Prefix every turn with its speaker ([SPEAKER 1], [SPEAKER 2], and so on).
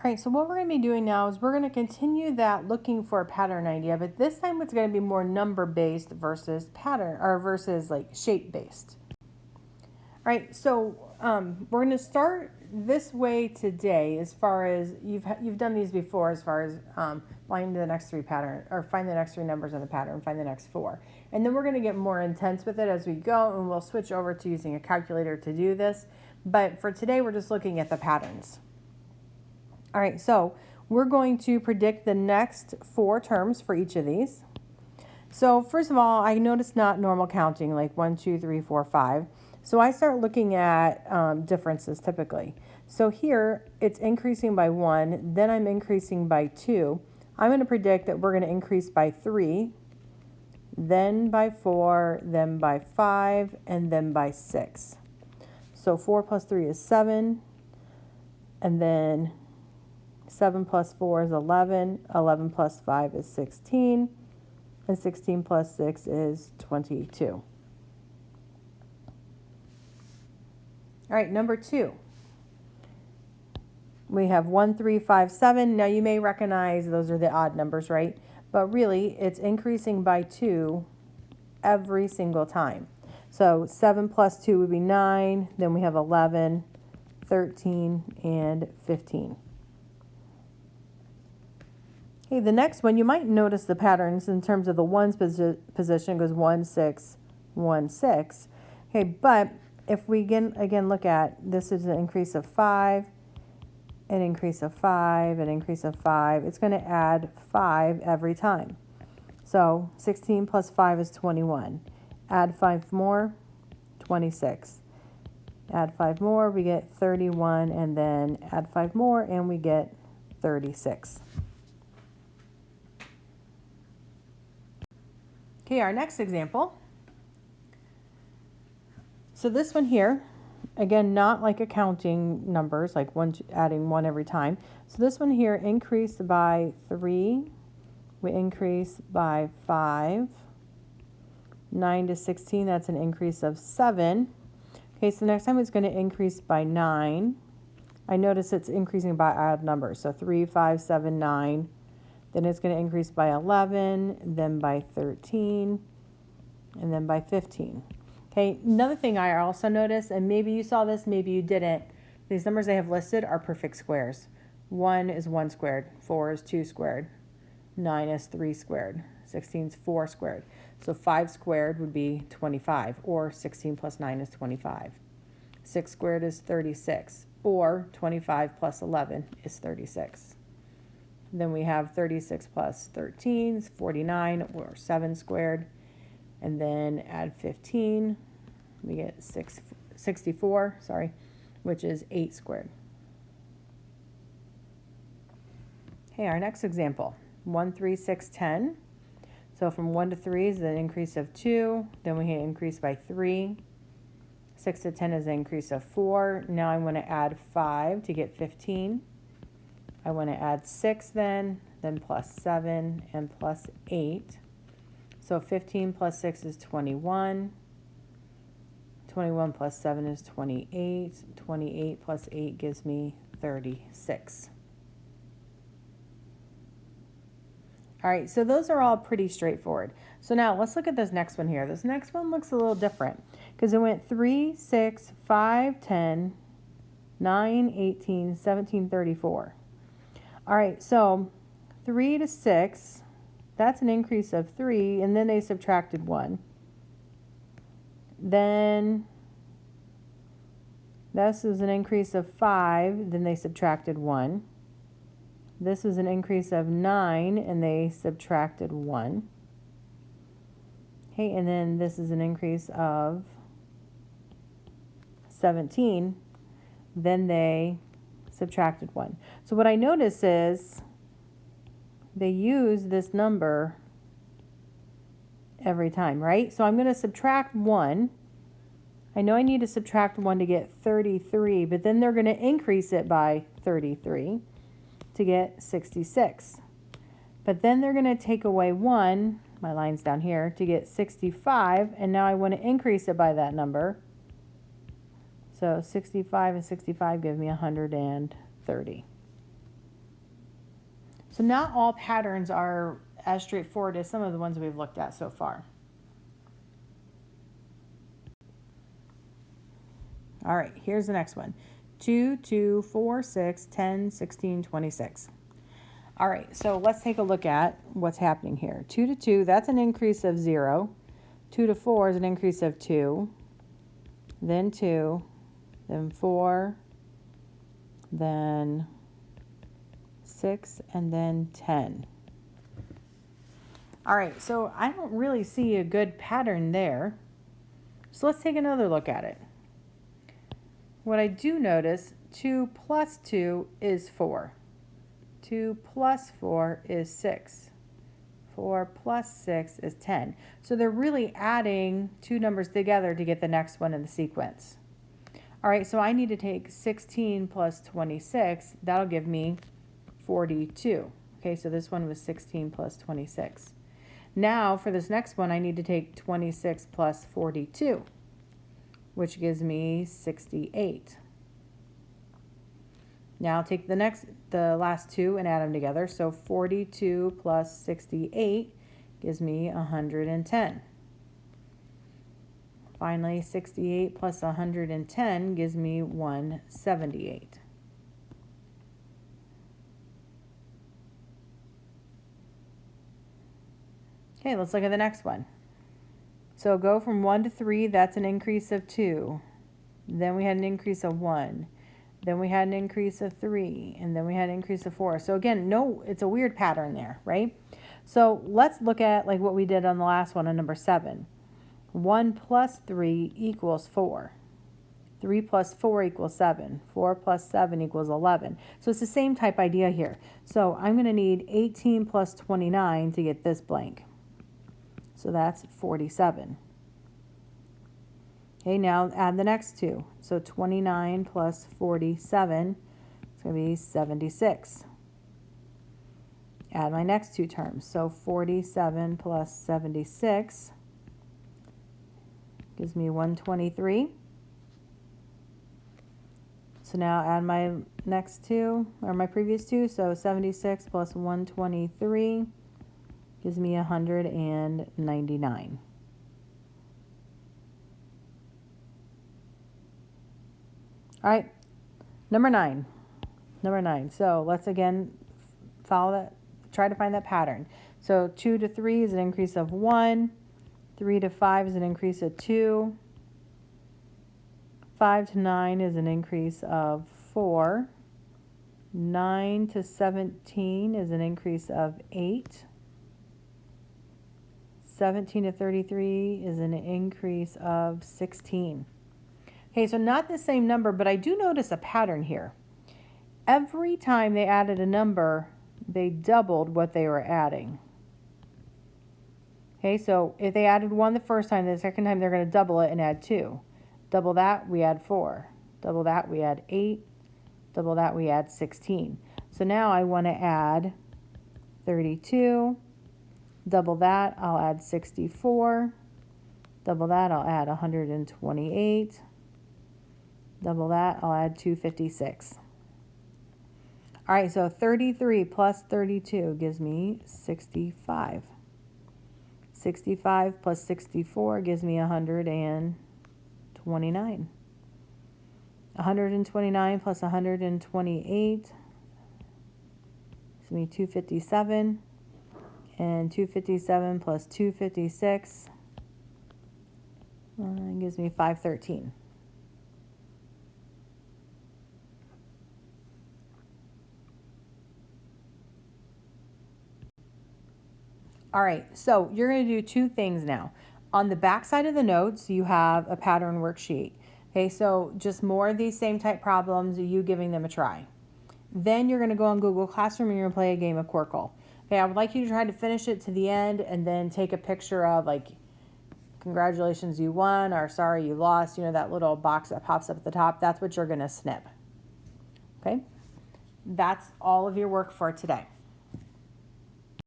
[SPEAKER 1] All right, so what we're going to be doing now is we're going to continue that looking for a pattern idea, but this time it's going to be more number based versus pattern or versus like shape based. All right, so we're going to start this way today. As far as you've done these before, as far as find the next three pattern or find the next three numbers in the pattern, find the next four, and then we're going to get more intense with it as we go, and we'll switch over to using a calculator to do this. But for today, we're just looking at the patterns. All right, so we're going to predict the next four terms for each of these. So first of all, I noticed not normal counting, like 1, 2, 3, 4, 5. So I start looking at differences typically. So here it's increasing by 1, then I'm increasing by 2. I'm going to predict that we're going to increase by 3, then by 4, then by 5, and then by 6. So 4 plus 3 is 7, and then 7 plus 4 is 11, 11 plus 5 is 16, and 16 plus 6 is 22. All right, number 2. We have 1, 3, 5, 7. Now you may recognize those are the odd numbers, right? But really, it's increasing by 2 every single time. So 7 plus 2 would be 9, then we have 11, 13, and 15. Okay, the next one, you might notice the patterns in terms of the ones position goes 1, 6, 1, 6. Okay, but if we again look at this is an increase of 5, an increase of 5, an increase of 5. It's going to add 5 every time. So 16 plus 5 is 21. Add 5 more, 26. Add 5 more, we get 31, and then add 5 more, and we get 36. Okay, our next example. So this one here, again, not like accounting numbers, like adding 1 every time. So this one here increased by 3. We increase by 5. 9 to 16, that's an increase of 7. Okay, so next time it's going to increase by 9. I notice it's increasing by odd numbers. So 3, 5, 7, 9. Then it's going to increase by 11, then by 13, and then by 15. Okay, another thing I also noticed, and maybe you saw this, maybe you didn't, these numbers I have listed are perfect squares. 1 is 1 squared, 4 is 2 squared, 9 is 3 squared, 16 is 4 squared. So 5 squared would be 25, or 16 plus 9 is 25. 6 squared is 36, or 25 plus 11 is 36. Then we have 36 plus 13 is 49, or 7 squared. And then add 15, we get 64, which is 8 squared. Okay, our next example, 1, 3, 6, 10. So from 1 to 3 is an increase of 2. Then we increase by 3. 6 to 10 is an increase of 4. Now I want to add 5 to get 15. I want to add 6 then plus 7, and plus 8. So 15 plus 6 is 21. 21 plus 7 is 28. 28 plus 8 gives me 36. All right, so those are all pretty straightforward. So now let's look at this next one here. This next one looks a little different because it went 3, 6, 5, 10, 9, 18, 17, 34. All right, so 3 to 6, that's an increase of 3, and then they subtracted 1. Then this is an increase of 5, then they subtracted 1. This is an increase of 9, and they subtracted 1. Okay, and then this is an increase of 17, then they subtracted 1. So what I notice is they use this number every time, right? So I'm going to subtract 1. I know I need to subtract 1 to get 33, but then they're going to increase it by 33 to get 66. But then they're going to take away 1, my line's down here, to get 65, and now I want to increase it by that number. So 65 and 65 give me 130. So not all patterns are as straightforward as some of the ones we've looked at so far. All right, here's the next one. 2, 2, 4, 6, 10, 16, 26. All right, so let's take a look at what's happening here. 2 to 2, that's an increase of 0. 2 to 4 is an increase of 2. Then 2, then 4, then 6, and then 10. All right, so I don't really see a good pattern there. So let's take another look at it. What I do notice, 2 plus 2 is 4. 2 plus 4 is 6. 4 plus 6 is 10. So they're really adding two numbers together to get the next one in the sequence. All right, so I need to take 16 plus 26. That'll give me 42. Okay, so this one was 16 plus 26. Now for this next one, I need to take 26 plus 42, which gives me 68. Now I'll take the last two and add them together. So 42 plus 68 gives me 110. Finally, 68 plus 110 gives me 178. Okay, let's look at the next one. So go from 1 to 3, that's an increase of 2. Then we had an increase of 1. Then we had an increase of 3. And then we had an increase of 4. So again, no, it's a weird pattern there, right? So let's look at like what we did on the last one on number 7. 1 plus 3 equals 4. 3 plus 4 equals 7. 4 plus 7 equals 11. So it's the same type idea here. So I'm going to need 18 plus 29 to get this blank. So that's 47. Okay, now add the next two. So 29 plus 47 is going to be 76. Add my next two terms. So 47 plus 76 gives me 123. So now add my next two, or my previous two. So 76 plus 123 gives me 199. All right, number 9. So let's again follow that, try to find that pattern. So 2 to 3 is an increase of 1. 3 to 5 is an increase of 2. 5 to 9 is an increase of 4. 9 to 17 is an increase of 8. 17 to 33 is an increase of 16. Okay, so not the same number, but I do notice a pattern here. Every time they added a number, they doubled what they were adding. Okay, so if they added 1 the first time, the second time they're going to double it and add 2. Double that, we add 4. Double that, we add 8. Double that, we add 16. So now I want to add 32. Double that, I'll add 64. Double that, I'll add 128. Double that, I'll add 256. All right, so 33 plus 32 gives me 65. 65 plus 64 gives me 129. 129 plus 128 gives me 257. And 257 plus 256 gives me 513. All right, so you're going to do two things now. On the back side of the notes, you have a pattern worksheet. Okay, so just more of these same type problems, you giving them a try. Then you're going to go on Google Classroom and you're going to play a game of Quirkle. Okay, I would like you to try to finish it to the end and then take a picture of like, congratulations, you won, or sorry, you lost, you know, that little box that pops up at the top. That's what you're going to snip. Okay, that's all of your work for today.